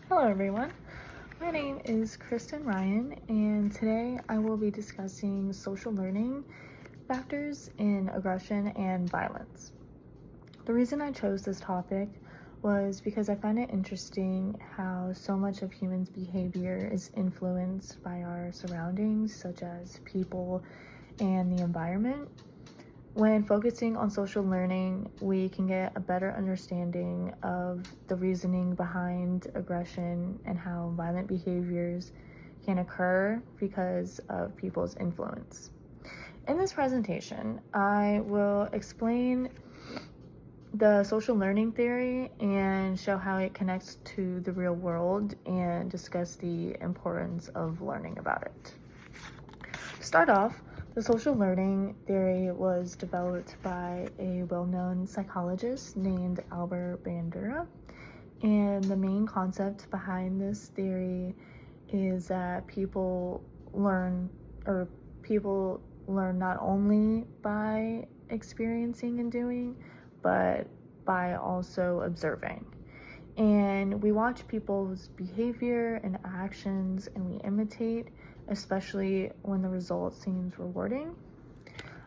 Hello everyone, my name is Kristen Ryan and today I will be discussing social learning factors in aggression and violence. The reason I chose this topic was because I find it interesting how so much of humans' behavior is influenced by our surroundings, such as people and the environment. When focusing on social learning, we can get a better understanding of the reasoning behind aggression and how violent behaviors can occur because of people's influence. In this presentation, I will explain the social learning theory and show how it connects to the real world and discuss the importance of learning about it. To start off, the social learning theory was developed by a well-known psychologist named Albert Bandura, and the main concept behind this theory is that people learn not only by experiencing and doing, but by also observing. And we watch people's behavior and actions and we imitate, especially when the result seems rewarding.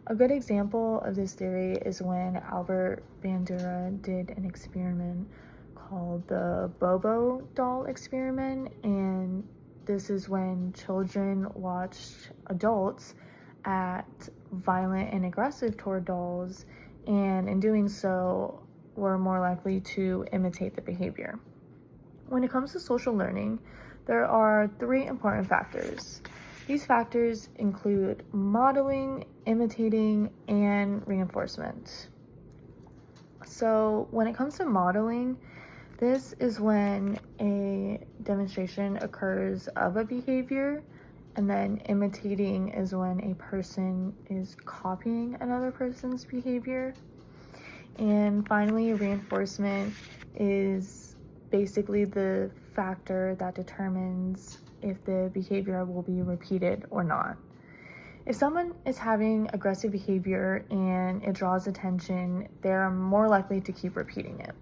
A good example of this theory is when Albert Bandura did an experiment called the Bobo doll experiment, and this is when children watched adults act violent and aggressive toward dolls, and in doing so were more likely to imitate the behavior. When it comes to social learning, there are three important factors. These factors include modeling, imitating, and reinforcement. So when it comes to modeling, this is when a demonstration occurs of a behavior, and then imitating is when a person is copying another person's behavior. And finally, reinforcement is basically the factor that determines if the behavior will be repeated or not. If someone is having aggressive behavior and it draws attention, they're more likely to keep repeating it.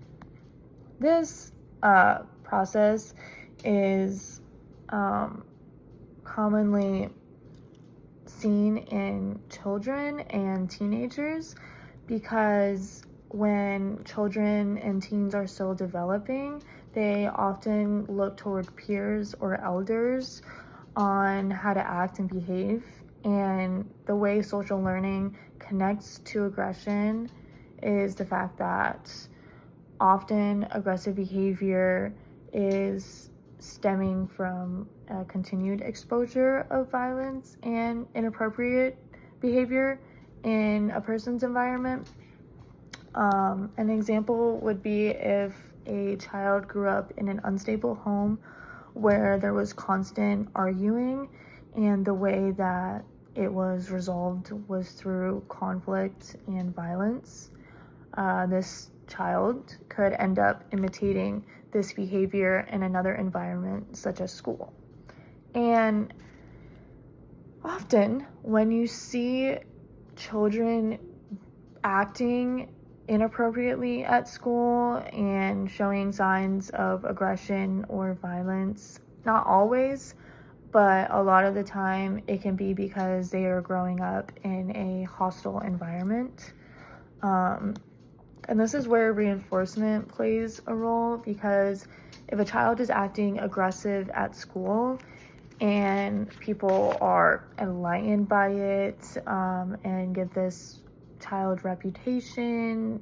This process is commonly seen in children and teenagers because when children and teens are still developing, they often look toward peers or elders on how to act and behave. And the way social learning connects to aggression is the fact that often aggressive behavior is stemming from a continued exposure of violence and inappropriate behavior in a person's environment. An example would be if a child grew up in an unstable home where there was constant arguing, and the way that it was resolved was through conflict and violence. This child could end up imitating this behavior in another environment, such as school. And often, when you see children acting inappropriately at school and showing signs of aggression or violence, not always, but a lot of the time it can be because they are growing up in a hostile environment. And this is where reinforcement plays a role, because if a child is acting aggressive at school and people are enlightened by it and give this child reputation,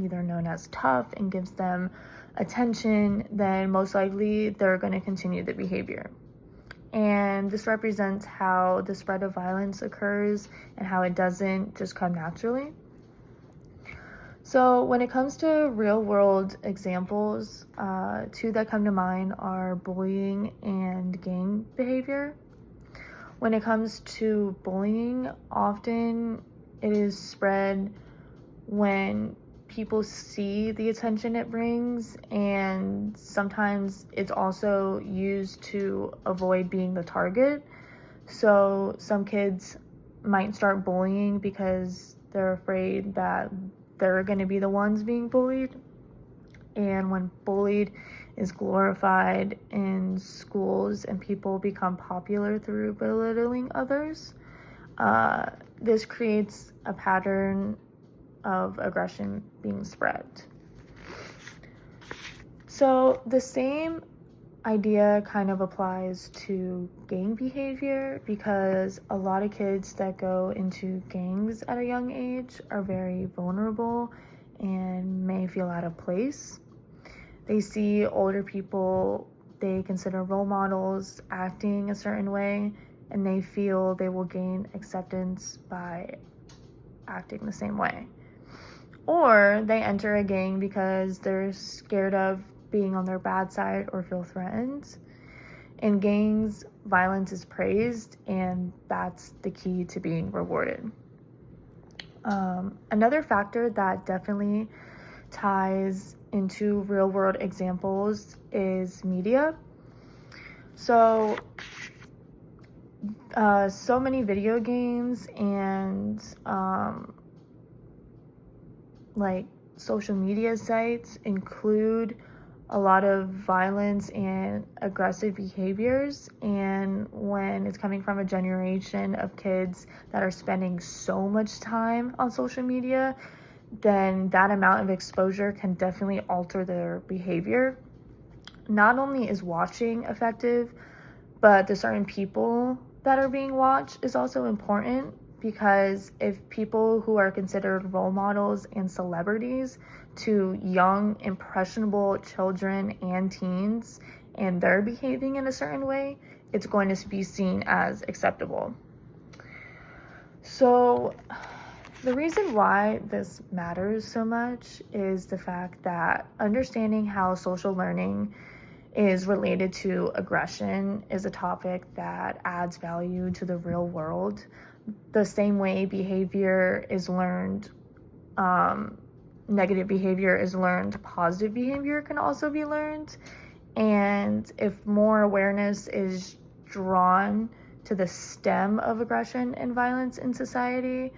either known as tough, and gives them attention, then most likely they're going to continue the behavior. And this represents how the spread of violence occurs and how it doesn't just come naturally. So when it comes to real world examples, two that come to mind are bullying and gang behavior. When it comes to bullying, often it is spread when people see the attention it brings, and sometimes it's also used to avoid being the target. So some kids might start bullying because they're afraid that they're going to be the ones being bullied. And when bullied is glorified in schools and people become popular through belittling others, this creates a pattern of aggression being spread. So the same idea kind of applies to gang behavior, because a lot of kids that go into gangs at a young age are very vulnerable and may feel out of place. They see older people they consider role models acting a certain way, and they feel they will gain acceptance by acting the same way. Or they enter a gang because they're scared of being on their bad side or feel threatened. In gangs, violence is praised, and that's the key to being rewarded. Another factor that definitely ties into real world examples is media. So many video games and like social media sites include a lot of violence and aggressive behaviors, and when it's coming from a generation of kids that are spending so much time on social media, then that amount of exposure can definitely alter their behavior. Not only is watching effective, but the certain people that are being watched is also important, because if people who are considered role models and celebrities to young, impressionable children and teens, and they're behaving in a certain way, it's going to be seen as acceptable. So the reason why this matters so much is the fact that understanding how social learning is related to aggression is a topic that adds value to the real world. The same way behavior is learned, negative behavior is learned, positive behavior can also be learned. And if more awareness is drawn to the stem of aggression and violence in society,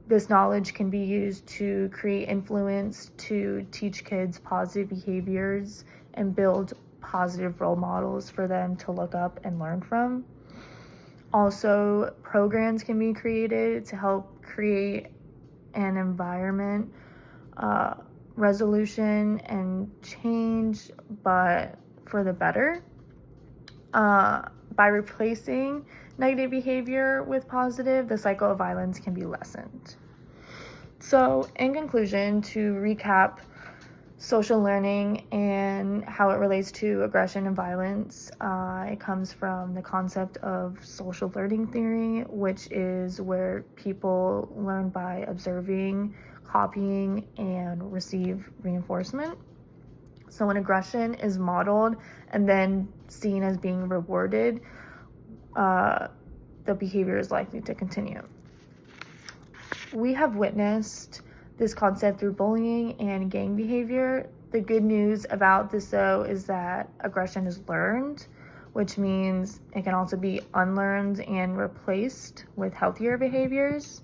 this knowledge can be used to create influence, to teach kids positive behaviors and build positive role models for them to look up and learn from. Also, programs can be created to help create an environment, resolution and change, but for the better. By replacing negative behavior with positive, the cycle of violence can be lessened. So, in conclusion, to recap social learning and how it relates to aggression and violence, it comes from the concept of social learning theory, which is where people learn by observing, copying, and receive reinforcement. So when aggression is modeled and then seen as being rewarded, the behavior is likely to continue. We have witnessed this concept through bullying and gang behavior. The good news about this, though, is that aggression is learned, which means it can also be unlearned and replaced with healthier behaviors.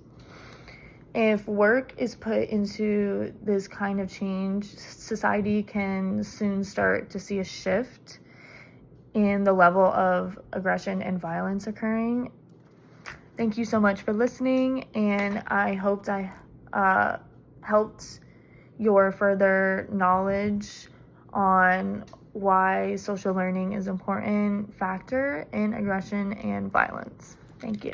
If work is put into this kind of change, society can soon start to see a shift in the level of aggression and violence occurring. Thank you so much for listening, and I hoped I helped your further knowledge on why social learning is an important factor in aggression and violence. Thank you.